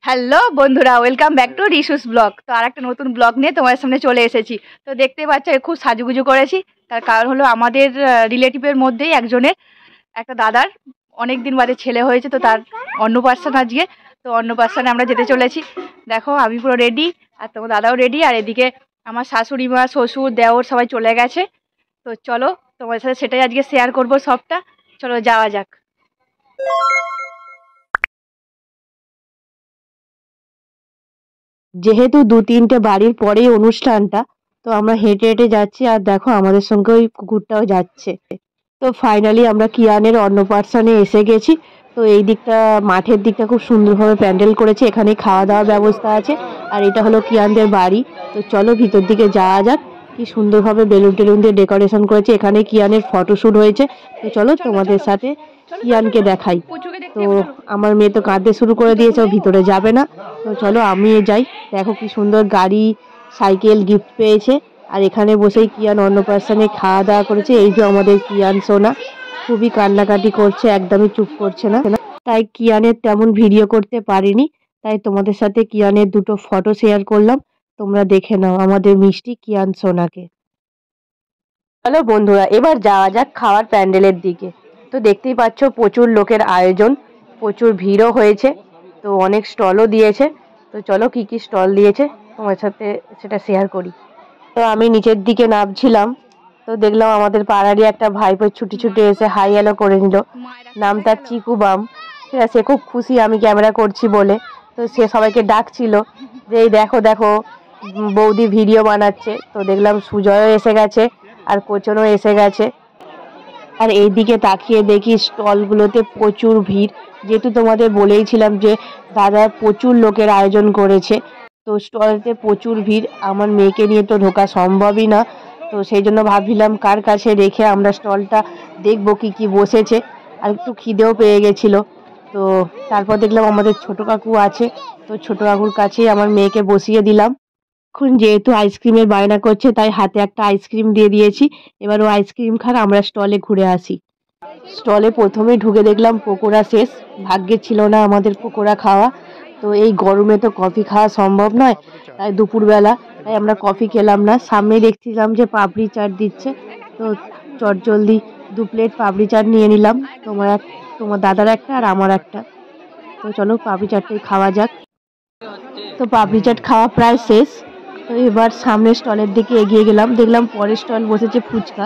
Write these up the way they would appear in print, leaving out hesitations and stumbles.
Hello বন্ধুরা, welcome back to রিশুস blog. তো আর একটা নতুন ব্লগ নিয়ে তোমার সামনে চলে এসেছি। তো দেখতে পাচ্ছ খুব সাজুগুজু করেছি। তার কারণ হলো আমাদের রিলেটিভের মধ্যেই একজনের, একটা দাদার অনেক দিন বাদে ছেলে হয়েছে, তো তার অন্নপ্রাশন আজকে। তো অন্নপ্রাশনে আমরা যেতে চলেছি। দেখো আমি পুরো রেডি, আর তোমার দাদাও রেডি, আর এদিকে আমার শাশুড়ি মা, শ্বশুর, দেওর সবাই চলে গেছে। তো চলো তোমার সাথে সেটাই আজকে শেয়ার করবো সবটা। চলো যাওয়া যাক। যেহেতু 2-3টে বাড়ির পরেই অনুষ্ঠানটা, তো আমরা হেঁটে হেঁটে যাচ্ছি। আর দেখো আমাদের সঙ্গে ওই কুকুরটাও যাচ্ছে। তো ফাইনালি আমরা কিয়ানের অন্নপ্রাশনে এসে গেছি। তো এই দিকটা, মাঠের দিকটা খুব সুন্দরভাবে প্যান্ডেল করেছে, এখানে খাওয়া দাওয়ার ব্যবস্থা আছে। আর এটা হলো কিয়ানদের বাড়ি। তো চলো ভিতর দিকে যাওয়া যাক। কি সুন্দরভাবে বেলুন টেলুন দিয়ে ডেকোরেশন করেছে, এখানে কিয়ানের ফটোশ্যুট হয়েছে। তো চলো তোমাদের সাথে কিয়ানকে দেখাই। তো আমার মেয়ে তো কাঁদতে শুরু করে দিয়েছে, ও ভিতরে যাবে না। তো চলো আমি যাই। দেখো কি সুন্দর গাড়ি, সাইকেল গিফট পেয়েছে। আর এখানে বসেই কিয়ান অন্নপ্রাশনে খাওয়া দাওয়া করেছে। এই যে আমাদের কিয়ান সোনা খুবই কান্নাকাটি করছে, একদমই চুপ করছে না। তাই কিয়ানের তেমন ভিডিও করতে পারিনি, তাই তোমাদের সাথে কিয়ানের দুটো ফটো শেয়ার করলাম। তোমরা দেখে নাও আমাদের মিষ্টি কিয়ান সোনাকে। চলো বন্ধুরা, এবার যাওয়া যাক খাওয়ার প্যান্ডেলের দিকে। তো দেখতেই পাচ্ছ প্রচুর লোকের আয়োজন, প্রচুর ভিড়ও হয়েছে। তো অনেক স্টলও দিয়েছে। তো চলো কি কি স্টল দিয়েছে তোমার সাথে সেটা শেয়ার করি। তো আমি নিচের দিকে নামছিলাম, তো দেখলাম আমাদের পাড়ারই একটা ভাইপো ছুটি ছুটি এসে হাই হ্যালো করে নিল। নাম তার চিকু বাম। ঠিক আছে, সে খুব খুশি আমি ক্যামেরা করছি বলে। তো সে সবাইকে ডাকছিল যে এই দেখো দেখো বৌদি ভিডিও বানাচ্ছে। তো দেখলাম সুজয়ও এসে গেছে, আর কোচনও এসে গেছে। আর এইদিকে তাকিয়ে দেখি স্টলগুলোতে প্রচুর ভিড়। যেহেতু তোমাদের বলেইছিলাম যে দাদা প্রচুর লোকের আয়োজন করেছে, তো স্টলেতে প্রচুর ভিড়। আমার মেয়েকে নিয়ে তো ঢোকা সম্ভবই না। তো সেই জন্য ভাবছিলাম কার কাছে রেখে আমরা স্টলটা দেখবো কি কি বসেছে। আর একটু খিদেও পেয়ে গেছিলো। তো তারপর দেখলাম আমাদের ছোট কাকু আছে, তো ছোট কাকুর কাছেই আমার মেয়েকে বসিয়ে দিলাম। এখন যেহেতু আইসক্রিমের বায়না করছে, তাই হাতে একটা আইসক্রিম দিয়ে দিয়েছি। এবার ও আইসক্রিম খান, আমরা স্টলে ঘুরে আসি। স্টলে প্রথমে ঢুকে দেখলাম পকোড়া শেষ। ভাগ্যে ছিল না আমাদের পকোড়া খাওয়া। তো এই গরমে তো কফি খাওয়া সম্ভব নয়, তাই দুপুরবেলা তাই আমরা কফি খেলাম না। সামনেই দেখছিলাম যে পাপড়ি চাট দিচ্ছে, তো চটজলদি 2 প্লেট পাপড়ি চাট নিয়ে নিলাম। তোমার দাদার একটা আর আমার একটা। তো চলো পাপড়ি চাটটাই খাওয়া যাক। তো পাপড়ি চাট খাওয়া প্রায় শেষ। তো এবার সামনের স্টলের দিকে এগিয়ে গেলাম, দেখলাম পরের স্টল বসেছে ফুচকা।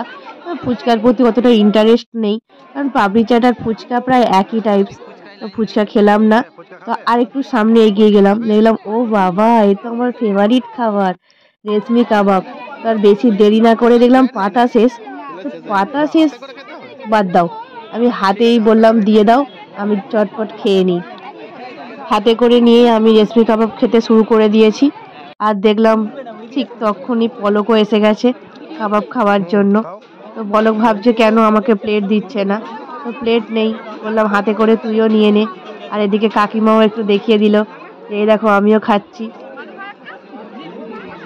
ফুচকার প্রতি অতটা ইন্টারেস্ট নেই, কারণ পাপড়ি চাট আর ফুচকা প্রায় একই টাইপস। তো ফুচকা খেলাম না। তো আর একটু সামনে এগিয়ে গেলাম, দেখলাম ও বাবা, এ তো আমার ফেভারিট খাবার, রেশমি কাবাব। তার বেশি দেরি না করে দেখলাম পাতা শেষ। তো পাতা শেষ বাদ দাও, আমি হাতেই বললাম দিয়ে দাও, আমি চটপট খেয়ে নিই। হাতে করে নিয়ে আমি রেশমি কাবাব খেতে শুরু করে দিয়েছি। আর দেখলাম ঠিক তখনই পলকও এসে গেছে কাবাব খাওয়ার জন্য। তো পলক ভাবছে কেন আমাকে প্লেট দিচ্ছে না। তো প্লেট নেই, বললাম হাতে করে তুইও নিয়ে নে। আর এদিকে কাকিমাও একটু দেখিয়ে দিল যে এই দেখো আমিও খাচ্ছি।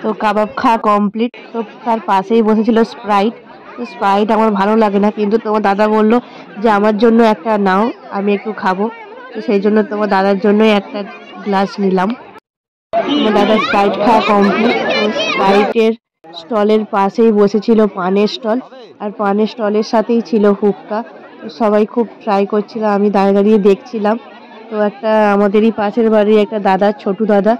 তো কাবাব খাওয়া কমপ্লিট। তো তার পাশেই বসেছিল স্প্রাইট। তো স্প্রাইট আমার ভালো লাগে না, কিন্তু তোমার দাদা বললো যে আমার জন্য একটা নাও, আমি একটু খাবো। তো সেই জন্য তোমার দাদার জন্যই একটা গ্লাস নিলাম। তোমার দাদার স্প্রাইট খাওয়া কমপ্লিট। তো স্প্রাইটের স্টলের পাশেই বসেছিল পানের স্টল, আর পানের স্টলের সাথেই ছিল হুক্কা। তো সবাই খুব ট্রাই করছিল, আমি দাঁড়িয়ে দাঁড়িয়ে দেখছিলাম। তো একটা আমাদেরই পাশের বাড়ির একটা দাদা, ছোটু দাদা,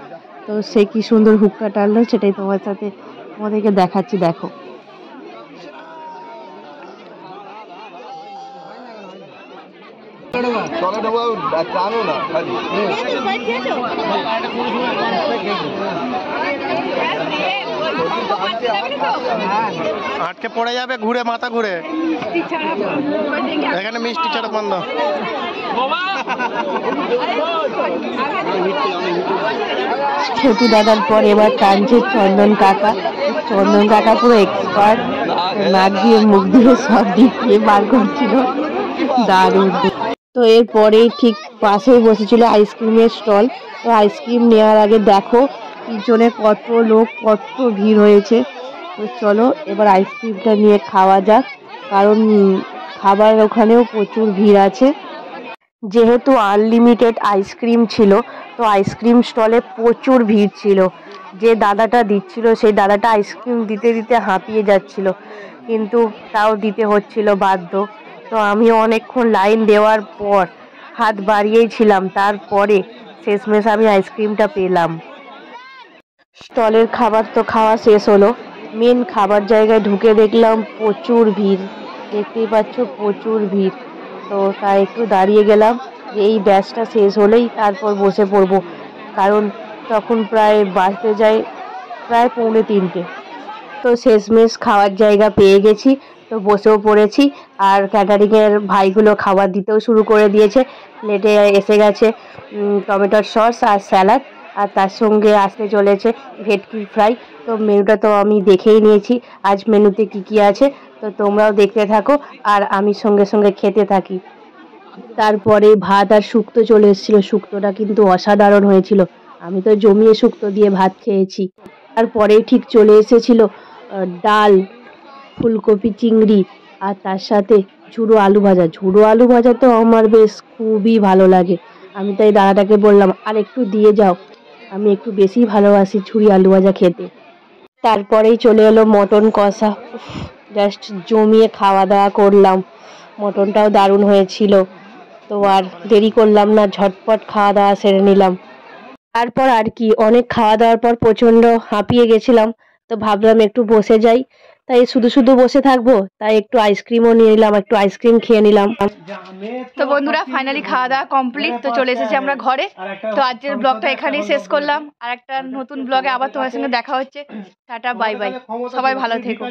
তো সে কি সুন্দর হুক্কা টানলো, সেটাই তোমাদেরকে দেখাচ্ছি, দেখো। আটকে পড়ে যাবে, ঘুরে মাথা ঘুরে। এখানে মিষ্টি ছাড়া বন্ধ। ছোটু দাদার পর এবার টানছে চন্দন কাকা। চন্দন কাকা পুরো এক্সপার্ট, নাক দিয়ে মুখ দিয়ে সব দিক দিয়ে বার করছিল, দারুণ। তো এরপরে ঠিক পাশেই বসেছিল আইসক্রিমের স্টল। তো আইসক্রিম নেওয়ার আগে দেখো পিছনে কত লোক, কত ভিড় হয়েছে। তো চলো এবার আইসক্রিমটা নিয়ে খাওয়া যাক, কারণ খাবার ওখানেও প্রচুর ভিড় আছে। যেহেতু আনলিমিটেড আইসক্রিম ছিল, তো আইসক্রিম স্টলে প্রচুর ভিড় ছিল। যে দাদাটা দিচ্ছিল সেই দাদাটা আইসক্রিম দিতে দিতে হাঁপিয়ে যাচ্ছিল, কিন্তু তাও দিতে হচ্ছিল বাধ্য। তো আমি অনেকক্ষণ লাইন দেওয়ার পর হাত বাড়িয়েই ছিলাম, তারপরে শেষমেশ আমি আইসক্রিমটা পেলাম। স্টলের খাবার তো খাওয়া শেষ হলো, মেন খাবার জায়গায় ঢুকে দেখলাম প্রচুর ভিড়, দেখতেই পাচ্ছ প্রচুর ভিড়। তো তাই একটু দাঁড়িয়ে গেলাম যে এই ব্যাচটা শেষ হলেই তারপর বসে পড়বো, কারণ তখন প্রায় বাজতে যায় প্রায় 2:45। তো শেষমেশ খাওয়ার জায়গা পেয়ে গেছি, তো বসেও পড়েছি। আর ক্যাটারিংয়ের ভাইগুলো খাবার দিতেও শুরু করে দিয়েছে। প্লেটে এসে গেছে টমেটোর সস আর স্যালাড, আর তার সঙ্গে আসতে চলেছে ভেটকি ফ্রাই। তো মেনুটা তো আমি দেখেই নিয়েছি আজ মেনুতে কি কি আছে, তো তোমরাও দেখতে থাকো আর আমি সঙ্গে সঙ্গে খেতে থাকি। তারপরে ভাত আর শুক্তো চলে এসেছিলো, শুক্তোটা কিন্তু অসাধারণ হয়েছিল, আমি তো জমিয়ে শুক্তো দিয়ে ভাত খেয়েছি। তারপরে ঠিক চলে এসেছিল ডাল, ফুলকপি চিংড়ি, আর তার সাথে ঝুড়ো আলু ভাজা। ঝুড়ো আলু ভাজা তো আমার বেশ খুবই ভালো লাগে, আমি তাই দাদাটাকে বললাম আর একটু দিয়ে যাও, আমি একটু বেশি ভালোবাসি ঝুড়ি আলু ভাজা খেতে। তারপরেই চলে এলো মটন কষা, জাস্ট জমিয়ে খাওয়া দাওয়া করলাম, মটনটাও দারুণ হয়েছিল। তো আর দেরি করলাম না, ঝটপট খাওয়া দাওয়া সেরে নিলাম। তারপর আর কি, অনেক খাওয়া দাওয়ার পর প্রচণ্ড হাঁপিয়ে গেছিলাম, তো ভাবলাম একটু বসে যাই, তাই শুধু শুধু বসে থাকবো, তাই একটু আইসক্রিমও নিয়ে নিলাম, একটু আইসক্রিম খেয়ে নিলাম। তো বন্ধুরা ফাইনালি খাওয়া দাওয়া কমপ্লিট, তো চলে এসেছি আমরা ঘরে। তো আজকের ব্লগটা এখানেই শেষ করলাম, আর একটা নতুন ব্লগে আবার তোমার সঙ্গে দেখা হচ্ছে। টাটা বাই বাই, সবাই ভালো থেকো।